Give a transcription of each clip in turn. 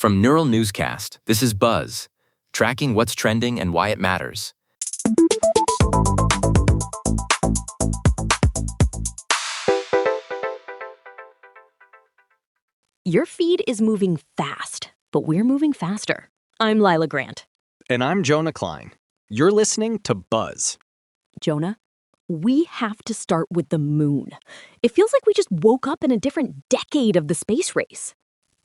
From Neural Newscast, this is Buzz, tracking what's trending and why it matters. Your feed is moving fast, but we're moving faster. I'm Lila Grant. And I'm Jonah Klein. You're listening to Buzz. Jonah, we have to start with the moon. It feels like we just woke up in a different decade of the space race.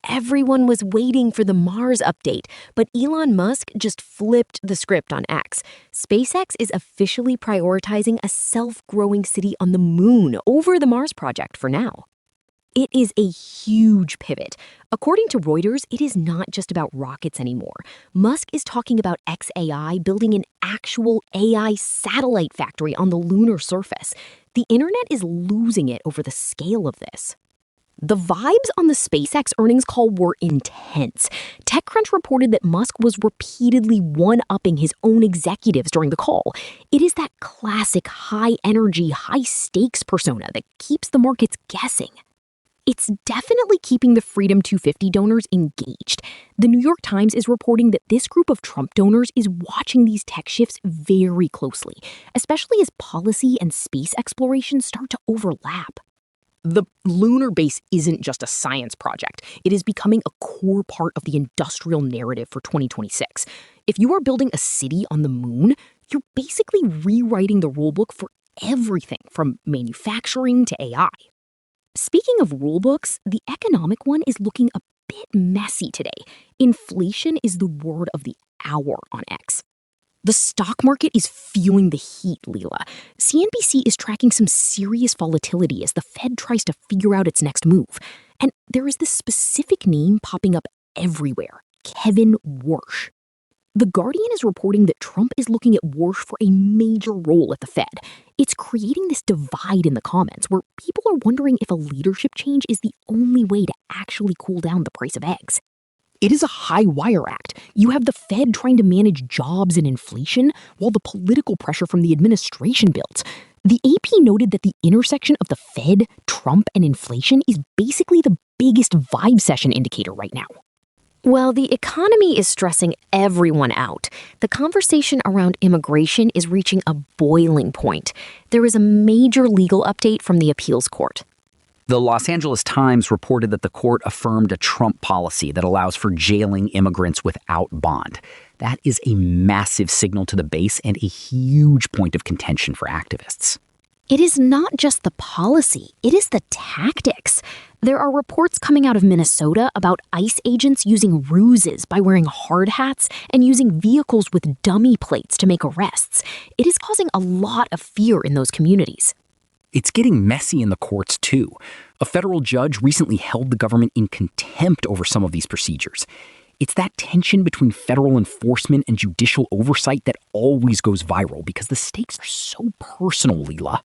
Everyone was waiting for the Mars update, but Elon Musk just flipped the script on X. SpaceX is officially prioritizing a self-growing city on the moon over the Mars project for now. It is a huge pivot. According to Reuters, it is not just about rockets anymore. Musk is talking about xAI building an actual AI satellite factory on the lunar surface. The internet is losing it over the scale of this. The vibes on the SpaceX earnings call were intense. TechCrunch reported that Musk was repeatedly one-upping his own executives during the call. It is that classic high-energy, high-stakes persona that keeps the markets guessing. It's definitely keeping the Freedom 250 donors engaged. The New York Times is reporting that this group of Trump donors is watching these tech shifts very closely, especially as policy and space exploration start to overlap. The lunar base isn't just a science project. It is becoming a core part of the industrial narrative for 2026. If you are building a city on the moon, you're basically rewriting the rulebook for everything from manufacturing to AI. Speaking of rulebooks, the economic one is looking a bit messy today. Inflation is the word of the hour on X. The stock market is feeling the heat, Lila. CNBC is tracking some serious volatility as the Fed tries to figure out its next move. And there is this specific name popping up everywhere, Kevin Warsh. The Guardian is reporting that Trump is looking at Warsh for a major role at the Fed. It's creating this divide in the comments where people are wondering if a leadership change is the only way to actually cool down the price of eggs. It is a high-wire act. You have the Fed trying to manage jobs and inflation while the political pressure from the administration builds. The AP noted that the intersection of the Fed, Trump, and inflation is basically the biggest vibe session indicator right now. Well, the economy is stressing everyone out. The conversation around immigration is reaching a boiling point. There is a major legal update from the appeals court. The Los Angeles Times reported that the court affirmed a Trump policy that allows for jailing immigrants without bond. That is a massive signal to the base and a huge point of contention for activists. It is not just the policy, it is the tactics. There are reports coming out of Minnesota about ICE agents using ruses by wearing hard hats and using vehicles with dummy plates to make arrests. It is causing a lot of fear in those communities. It's getting messy in the courts, too. A federal judge recently held the government in contempt over some of these procedures. It's that tension between federal enforcement and judicial oversight that always goes viral because the stakes are so personal, Lila.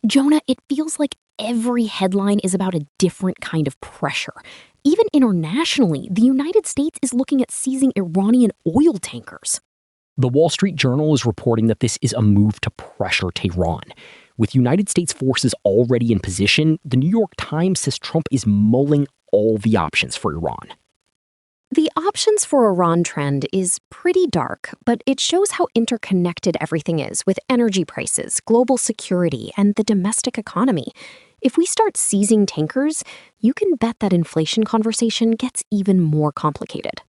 Jonah, it feels like every headline is about a different kind of pressure. Even internationally, the United States is looking at seizing Iranian oil tankers. The Wall Street Journal is reporting that this is a move to pressure Tehran. With United States forces already in position, the New York Times says Trump is mulling all the options for Iran. The options for Iran trend is pretty dark, but it shows how interconnected everything is with energy prices, global security, and the domestic economy. If we start seizing tankers, you can bet that inflation conversation gets even more complicated.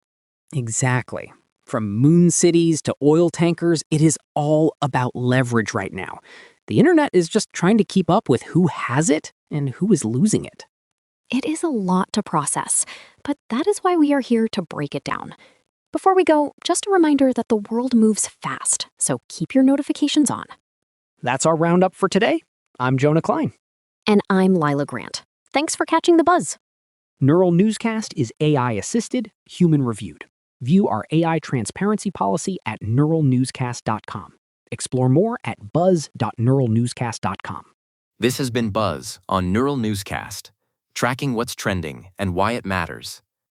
Exactly. From moon cities to oil tankers, it is all about leverage right now. The internet is just trying to keep up with who has it and who is losing it. It is a lot to process, but that is why we are here to break it down. Before we go, just a reminder that the world moves fast, so keep your notifications on. That's our roundup for today. I'm Jonah Klein. And I'm Lila Grant. Thanks for catching the buzz. Neural Newscast is AI-assisted, human-reviewed. View our AI transparency policy at neuralnewscast.com. Explore more at buzz.neuralnewscast.com. This has been Buzz on Neural Newscast, tracking what's trending and why it matters.